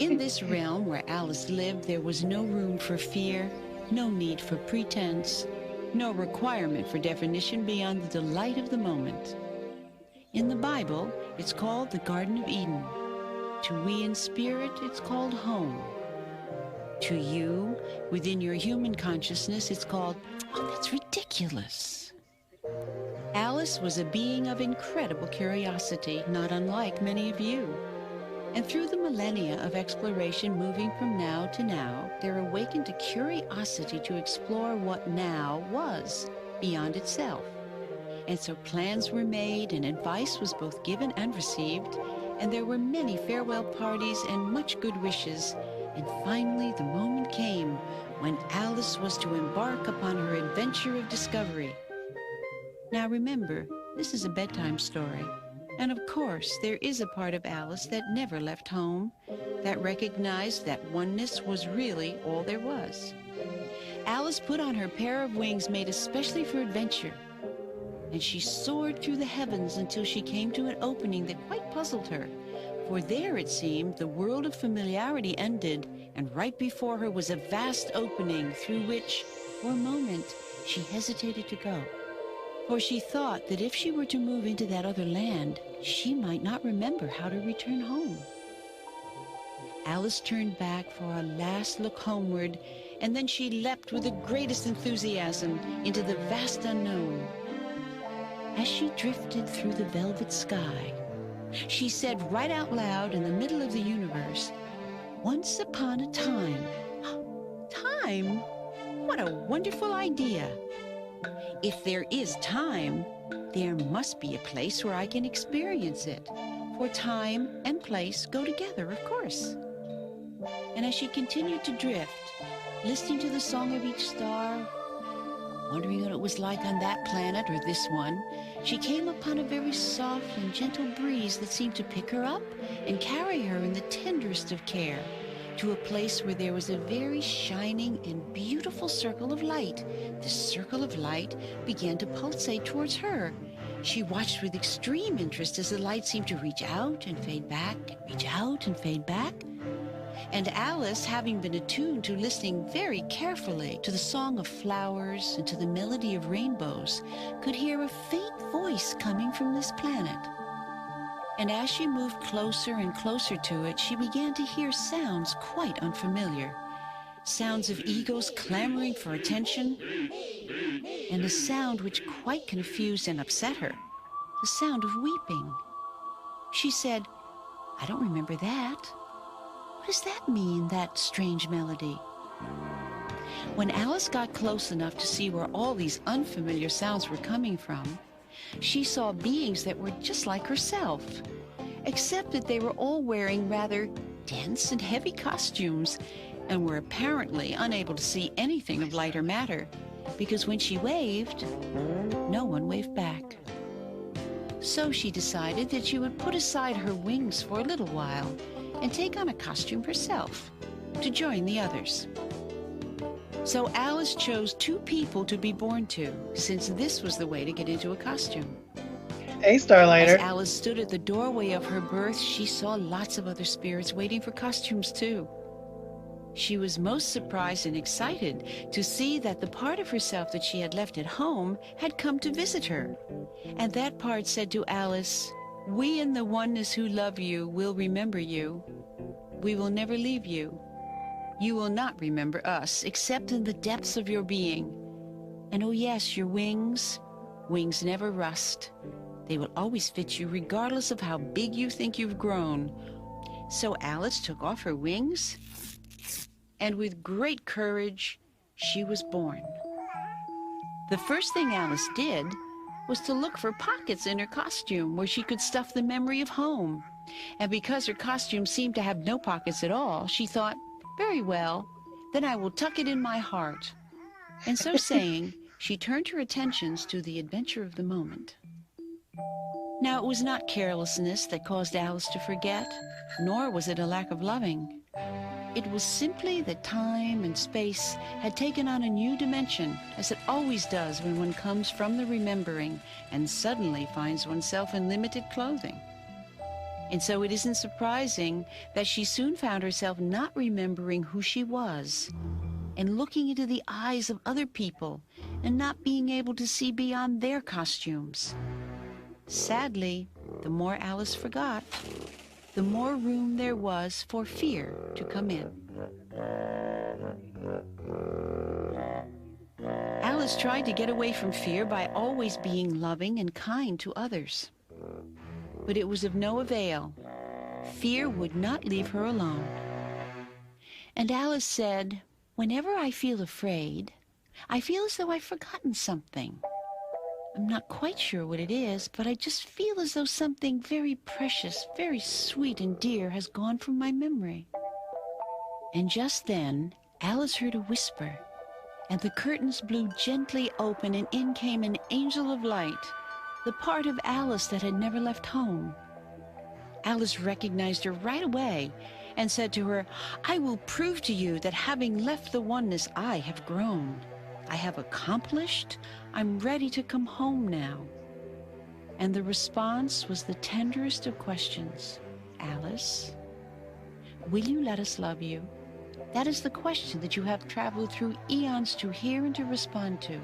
In this realm where Alice lived, there was no room for fear, no need for pretense, no requirement for definition beyond the delight of the moment. In the Bible, it's called the Garden of Eden. To we in spirit, it's called home. To you, within your human consciousness, it's called, oh, that's ridiculous. Alice was a being of incredible curiosity, not unlike many of you. And through the millennia of exploration moving from now to now, there awakened a curiosity to explore what now was beyond itself. And so plans were made and advice was both given and received, and there were many farewell parties and much good wishes. And finally the moment came when Alice was to embark upon her adventure of discovery. Now remember, this is a bedtime story. And of course, there is a part of Alice that never left home, that recognized that oneness was really all there was. Alice put on her pair of wings made especially for adventure, and she soared through the heavens until she came to an opening that quite puzzled her. For there, it seemed, the world of familiarity ended, and right before her was a vast opening through which, for a moment, she hesitated to go. For she thought that if she were to move into that other land, she might not remember how to return home. Alice turned back for a last look homeward, and then she leapt with the greatest enthusiasm into the vast unknown. As she drifted through the velvet sky, she said right out loud in the middle of the universe, "Once upon a time." Time? What a wonderful idea. If there is time, there must be a place where I can experience it. For time and place go together, of course. And as she continued to drift, listening to the song of each star, wondering what it was like on that planet or this one, she came upon a very soft and gentle breeze that seemed to pick her up and carry her in the tenderest of care to a place where there was a very shining and beautiful circle of light. This circle of light began to pulsate towards her. She watched with extreme interest as the light seemed to reach out and fade back, reach out and fade back. And Alice, having been attuned to listening very carefully to the song of flowers and to the melody of rainbows, could hear a faint voice coming from this planet. And as she moved closer and closer to it, she began to hear sounds quite unfamiliar. Sounds of egos clamoring for attention, and a sound which quite confused and upset her, the sound of weeping. She said, "I don't remember that. What does that mean, that strange melody?" When Alice got close enough to see where all these unfamiliar sounds were coming from, she saw beings that were just like herself, except that they were all wearing rather dense and heavy costumes and were apparently unable to see anything of light or matter, because when she waved, no one waved back. So she decided that she would put aside her wings for a little while and take on a costume herself to join the others. So Alice chose 2 people to be born to, since this was the way to get into a costume. Hey, As Starlighter. Alice stood at the doorway of her birth, she saw lots of other spirits waiting for costumes too. She was most surprised and excited to see that the part of herself that she had left at home had come to visit her. And that part said to Alice, "We in the oneness who love you will remember you. We will never leave you. You will not remember us, except in the depths of your being. And oh yes, your wings never rust. They will always fit you regardless of how big you think you've grown." So Alice took off her wings, and with great courage, she was born. The first thing Alice did was to look for pockets in her costume where she could stuff the memory of home. And because her costume seemed to have no pockets at all, she thought, "Very well, then I will tuck it in my heart." And so saying, she turned her attentions to the adventure of the moment. Now, it was not carelessness that caused Alice to forget, nor was it a lack of loving. It was simply that time and space had taken on a new dimension, as it always does when one comes from the remembering and suddenly finds oneself in limited clothing. And so it isn't surprising that she soon found herself not remembering who she was, and looking into the eyes of other people and not being able to see beyond their costumes. Sadly, the more Alice forgot, the more room there was for fear to come in. Alice tried to get away from fear by always being loving and kind to others. But it was of no avail. Fear would not leave her alone. And Alice said, "Whenever I feel afraid, I feel as though I've forgotten something. I'm not quite sure what it is, but I just feel as though something very precious, very sweet and dear has gone from my memory." And just then, Alice heard a whisper, and the curtains blew gently open, and in came an angel of light, the part of Alice that had never left home. Alice recognized her right away and said to her, "I will prove to you that having left the oneness, I have grown. I have accomplished. I'm ready to come home now." And the response was the tenderest of questions. "Alice, will you let us love you?" That is the question that you have traveled through eons to hear and to respond to,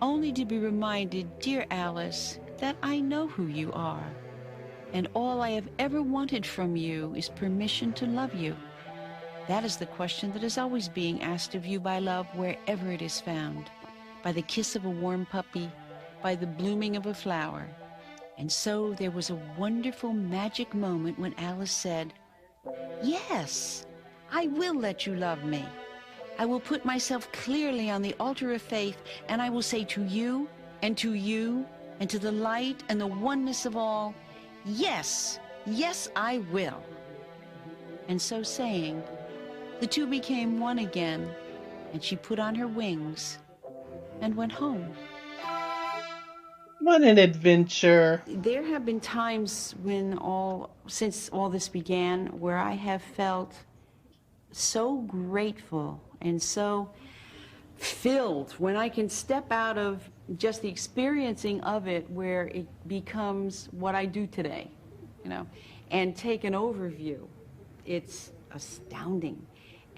only to be reminded, "Dear Alice, that I know who you are, and all I have ever wanted from you is permission to love you." That is the question that is always being asked of you by love wherever it is found, by the kiss of a warm puppy, by the blooming of a flower. And so there was a wonderful magic moment when Alice said, "Yes, I will let you love me. I will put myself clearly on the altar of faith, and I will say to you, and to you, and to the light and the oneness of all, yes, yes, I will." And so saying, the two became one again, and she put on her wings and went home. What an adventure. There have been times since all this began, where I have felt so grateful and so filled when I can step out of just the experiencing of it, where it becomes what I do today, and take an overview. It's astounding.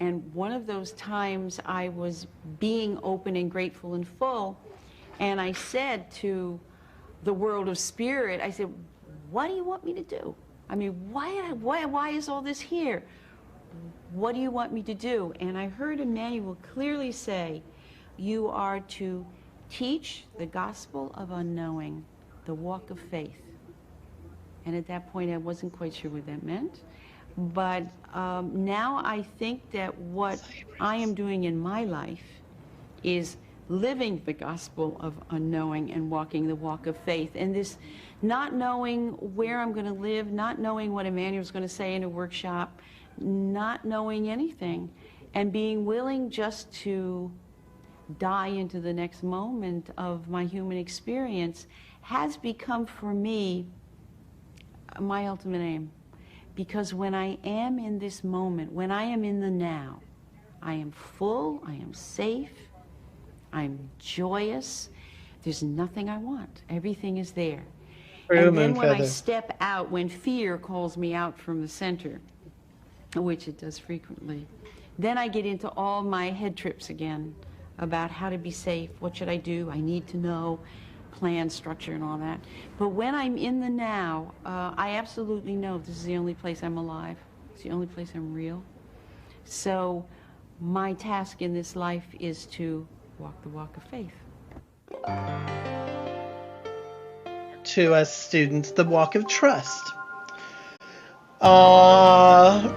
And one of those times I was being open and grateful and full, and I said to the world of spirit, I said, "What do you want me to do? I mean, why is all this here? What do you want me to do?" And I heard Emmanuel clearly say, "You are to teach the gospel of unknowing, the walk of faith." And at that point, I wasn't quite sure what that meant. But now I think that what I am doing in my life is living the gospel of unknowing and walking the walk of faith. And this not knowing where I'm going to live, not knowing what Emmanuel's going to say in a workshop, not knowing anything, and being willing just to die into the next moment of my human experience has become for me my ultimate aim. Because when I am in this moment, when I am in the now, I am full, I am safe, I'm joyous. There's nothing I want. Everything is there. True, And then when I Moonfeather. step out, when fear calls me out from the center, which it does frequently, then I get into all my head trips again about how to be safe, what should I do, I need to know, plan, structure, and all that. But when I'm in the now, I absolutely know this is the only place I'm alive. It's the only place I'm real. So my task in this life is to walk the walk of faith. To us students, the walk of trust.